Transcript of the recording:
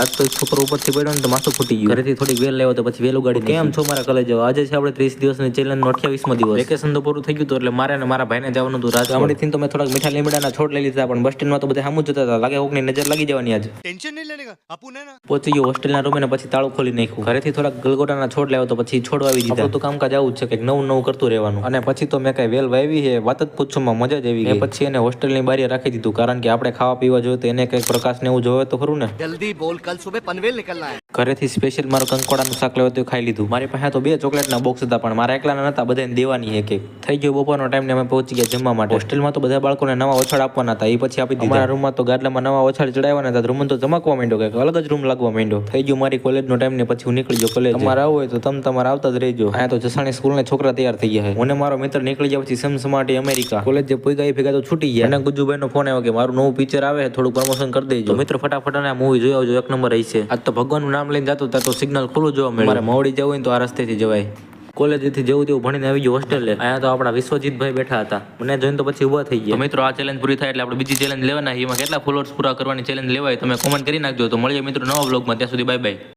આજ તો એક છોકરો ઉપરથી પડ્યો ને તો માથું ફૂટી ગયું. ઘરેથી થોડીક વેલ લાવ્યો તો પછી વેલ ઉગાડી. કેમ છો મારા કોલેજ? આજે છે આપણે 30 દિવસની ચેલેન્જ નો 28મો દિવસ. વેકેશન તો પૂરું થઈ ગયું હતું એટલે મારે ને મારા ભાઈને જવાનું હતું રાજકોટ. ગામડેથી તો મેં થોડાક મીઠા લીમડાના છોડ લઈ લીધા, પણ બસ સ્ટેન્ડમાં તો બધા સામું જતા હતા. લાગે કોકની નજર લાગી જવાની આજ. ટેન્શન નહીં લેને કા આપું ને. પહોંચી ગયો હોસ્ટેલના રૂમે ને પછી તાળું ખોલી નાખ્યું. ઘરેથી થોડાક ગલગોટાના છોડ લાવ્યો તો પછી છોડ વાવી દીધા. આપણું તો કામકાજ આવું જ છે, કંઈક નવું નવું કરતું રહેવાનું. અને પછી તો મેં કઈ વેલ વાવી છે, વાત જ પૂછવામાં મજા જ આવી ગઈ. પછી એને હોસ્ટેલની બારી રાખી દીધું, કારણ કે આપણે ખાવા પીવા જોઈએ તો એને કંઈક પ્રકાશ ને એવું જોવે તો ખરું ને. જલ્દી બોલ, કલ સુબહ પનવેલ निकलना है. ઘરેથી સ્પેશિયલ મારું કંકોડાનું શાક લેવું હતું, ખાઈ લીધું. મારી પાસે તો 2 ચોકલેટના બોક્સ હતા, પણ મારા એકલાના નતા, બધાને દેવાની એક એક. થઈ ગયો બપોરનો ટાઈમ ને અમે પહોંચી ગયા જમવા માટે. હોસ્ટેલમાં તો બધા બાળકોને નવા ઓછાડ આપવાના હતા, એ પછી આપી દીધા. અમારા રૂમમાં તો ગાડલામાં નવા ઓછાડ ચડાવવાના હતા. રૂમ તો ચમકવા માંડ્યો, કંઈક અલગ જ રૂમ લાગવા માંડ્યો. થઈ ગયું મારી કોલેજનો ટાઈમ ને પછી હું નીકળી ગયો કોલેજ. તમારે આવું હોય તો તમારે આવતા જ રહેજો. અહીંયા તો જસાણી સ્કૂલના છોકરા તૈયાર થઈ ગયા છે. મને મારો મિત્ર નીકળી ગયા પછી સમસમાટી અમેરિકા. કોલેજ જે પોઈ ગયા ભેગા તો છૂટી ગયા. અને ગુજુભાઈનો ફોન આવ્યો કે મારું નવું પિક્ચર આવે, થોડું પ્રમોશન કરી દેજો. મિત્ર ફટાફટ આ મૂવી જોઈ આવજો, એક નંબર રહી છે. આજ તો ભગવાનનું નામ લઈને જતો ત્યાં તો સિગ્નલ ખુલ્લું જોવા મળે. મારે મોવડી જવું હોય તો આ રસ્તેથી જવાય. કોલેજથી જેવું તેવું ભણીને આવી ગયું હોસ્ટેલે. અહીંયા તો આપણા વિશ્વજીતભાઈ બેઠા હતા. મને જોઈને તો પછી ઉભા થઈ ગયા. તો મિત્રો આ ચેલેન્જ પૂરી થાય એટલે આપણે બીજી ચેલેન્જ લેવાના. એમાં કેટલા ફોલોઅર્સ પૂરા કરવાની ચેલેન્જ લેવાય તમે કોમેન્ટ કરી નાખજો. તો મળીએ મિત્રો નવા વ્લોગમાં, ત્યાં સુધી બાય બાય.